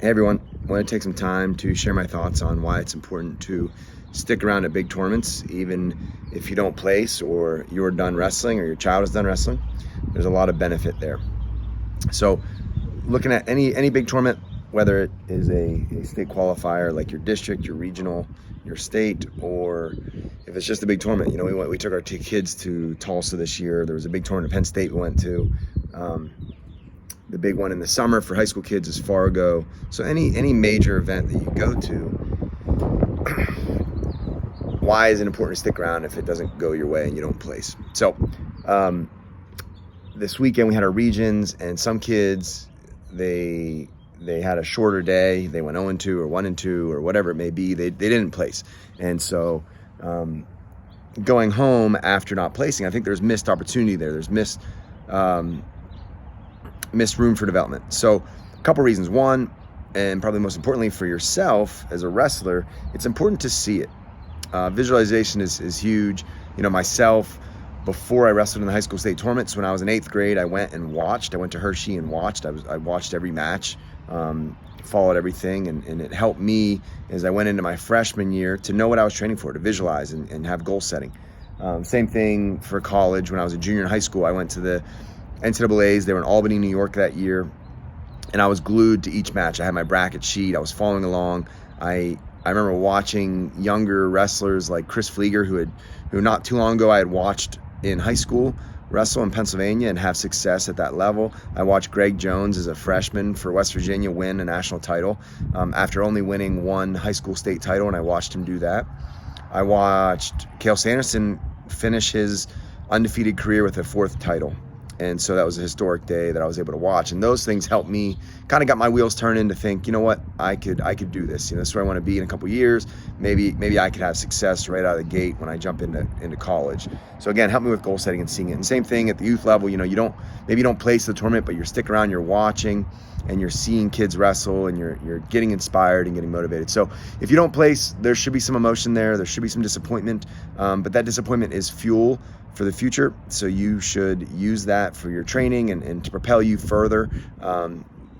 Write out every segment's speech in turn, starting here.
Hey everyone, I want to take some time to share my thoughts on why it's important to stick around at big tournaments, even if you don't place or you're done wrestling or your child is done wrestling. There's a lot of benefit there. So, looking at any big tournament, whether it is a state qualifier like your district, your regional, your state, or if it's just a big tournament. We took our two kids to Tulsa this year. There was a big tournament at Penn State we went to. The big one in the summer for high school kids is Fargo. So any major event that you go to, why is it important to stick around if it doesn't go your way and you don't place? So this weekend we had our regions, and some kids, they had a shorter day. They went 0-2 or 1-2 or whatever it may be. They didn't place. And so going home after not placing, I think there's missed opportunity there. There's missed room for development. So a couple reasons. One, and probably most importantly for yourself as a wrestler, it's important to see it. Visualization is huge. Myself, before I wrestled in the high school state tournaments, when I was in 8th grade, I went and watched. I went to Hershey and watched. I watched every match, followed everything, and it helped me as I went into my freshman year to know what I was training for, to visualize and have goal setting. Same thing for college. When I was a junior in high school, I went to the NCAAs. They were in Albany, New York that year, and I was glued to each match. I had my bracket sheet. I was following along. I remember watching younger wrestlers like Chris Flieger, who not too long ago I had watched in high school wrestle in Pennsylvania and have success at that level. I watched Greg Jones as a freshman for West Virginia win a national title after only winning one high school state title, and I watched him do that. I watched Cale Sanderson finish his undefeated career with a 4th title. And so that was a historic day that I was able to watch. And those things helped me, kind of got my wheels turning to think, you know what, I could do this. This is where I want to be in a couple years. Maybe I could have success right out of the gate when I jump into college. So again, help me with goal setting and seeing it. And same thing at the youth level. You don't place the tournament, but you're sticking around, you're watching, and you're seeing kids wrestle, and you're getting inspired and getting motivated. So if you don't place, there should be some emotion there. There should be some disappointment, but that disappointment is fuel for the future. So you should use that for your training and to propel you further.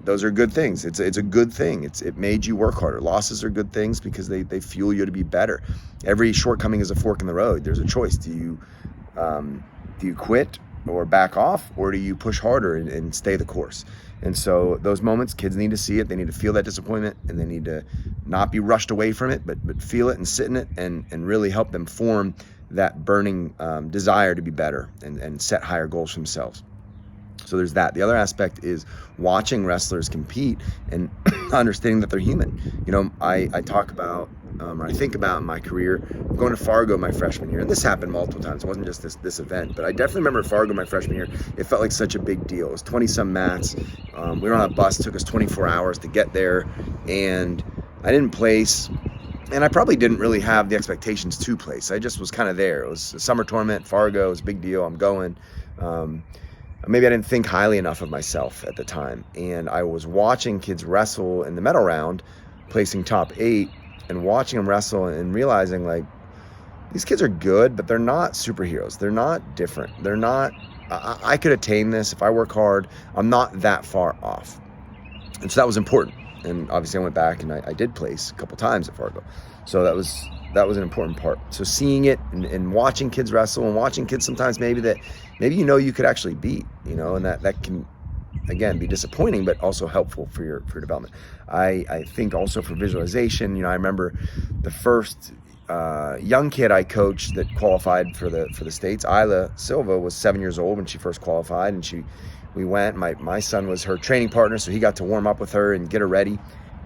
Those are good things. It's a good thing. It made you work harder. Losses are good things because they fuel you to be better. Every shortcoming is a fork in the road. There's a choice. Do you quit or back off, or do you push harder and stay the course? And so those moments, kids need to see it. They need to feel that disappointment, and they need to not be rushed away from it, but feel it and sit in it and really help them form that burning desire to be better and set higher goals for themselves. So there's that. The other aspect is watching wrestlers compete and understanding that they're human. I talk about, or I think about in my career, going to Fargo my freshman year, and this happened multiple times. It wasn't just this event, but I definitely remember Fargo my freshman year. It felt like such a big deal. It was 20-some mats. We were on a bus. It took us 24 hours to get there, and I didn't place. And I probably didn't really have the expectations to place. I just was kind of there. It was a summer tournament, Fargo. It was a big deal. I'm going. Maybe I didn't think highly enough of myself at the time. And I was watching kids wrestle in the medal round, placing top 8, and watching them wrestle and realizing, like, these kids are good, but they're not superheroes. They're not different. They're not, I could attain this if I work hard. I'm not that far off. And so that was important. And obviously I went back and I did place a couple times at Fargo. So that was an important part. So seeing it and watching kids wrestle, and watching kids sometimes maybe you could actually beat, and that can, again, be disappointing, but also helpful for your development. I think also for visualization, I remember the first young kid I coached that qualified for the States, Isla Silva, was 7 years old when she first qualified, and we went. My son was her training partner, so he got to warm up with her and get her ready.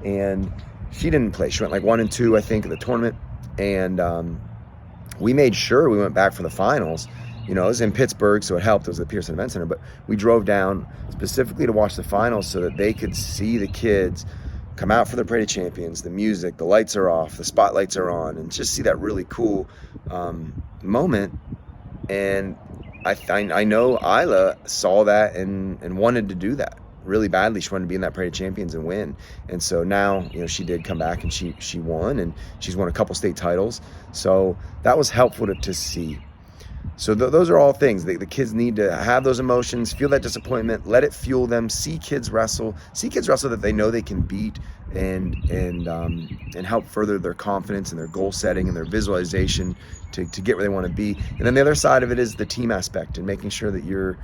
And she didn't play. She went like 1-2, I think, at the tournament. And we made sure we went back for the finals. It was in Pittsburgh, so it helped. It was the Pearson Event Center. But we drove down specifically to watch the finals so that they could see the kids come out for the Parade of Champions, the music, the lights are off, the spotlights are on, and just see that really cool moment. And I know Isla saw that and wanted to do that really badly. She wanted to be in that Parade of Champions and win. And so now, she did come back and she won, and she's won a couple state titles. So that was helpful to see. So those are all things. The kids need to have those emotions, feel that disappointment, let it fuel them. See kids wrestle that they know they can beat, and help further their confidence and their goal setting and their visualization to get where they want to be. And then the other side of it is the team aspect and making sure that you're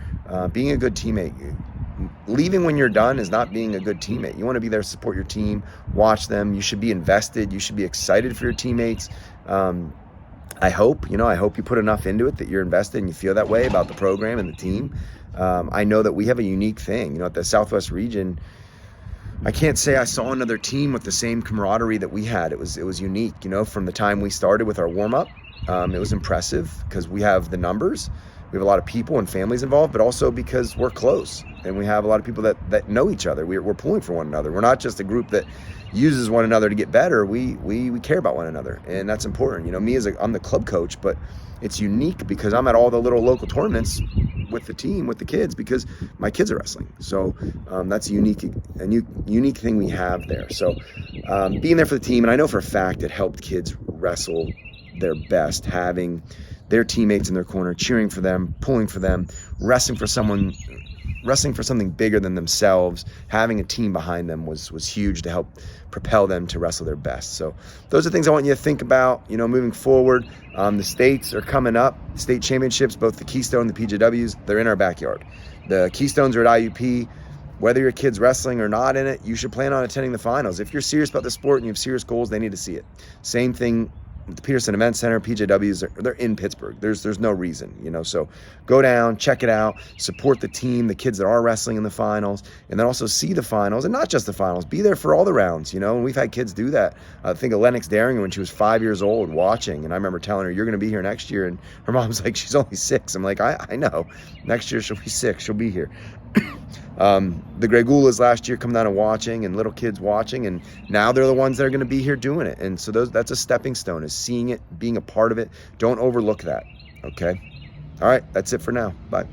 being a good teammate. Leaving when you're done is not being a good teammate. You want to be there to support your team, watch them. You should be invested. You should be excited for your teammates. I hope you put enough into it that you're invested and you feel that way about the program and the team. I know that we have a unique thing, at the Southwest region. I can't say I saw another team with the same camaraderie that we had. It was unique, from the time we started with our warm-up. It was impressive because we have the numbers. We have a lot of people and families involved, but also because we're close and we have a lot of people that know each other. We're pulling for one another. We're not just a group that uses one another to get better. We care about one another, and that's important. I'm the club coach, but it's unique because I'm at all the little local tournaments with the team, with the kids, because my kids are wrestling. So that's a unique thing we have there. So being there for the team, and I know for a fact it helped kids wrestle their best, having their teammates in their corner, cheering for them, pulling for them, wrestling for something bigger than themselves. Having a team behind them was huge to help propel them to wrestle their best. So those are things I want you to think about, moving forward. The states are coming up, state championships, both the Keystone and the PJWs, they're in our backyard. The Keystones are at IUP. Whether your kid's wrestling or not in it, you should plan on attending the finals. If you're serious about the sport and you have serious goals, they need to see it. Same thing the Peterson Event Center, PJWs, they're in Pittsburgh. There's no reason, so go down, check it out, support the team, the kids that are wrestling in the finals, and then also see the finals, and not just the finals, be there for all the rounds, and we've had kids do that. I think of Lennox Daring when she was 5 years old watching, and I remember telling her, you're going to be here next year, and her mom's like, she's only 6. I'm like, I know, next year she'll be 6, she'll be here. The Grey Gulas last year come down and watching, and little kids watching, and now they're the ones that are going to be here doing it. And so that's a stepping stone, is seeing it, being a part of it. Don't overlook that. Okay. All right. That's it for now. Bye.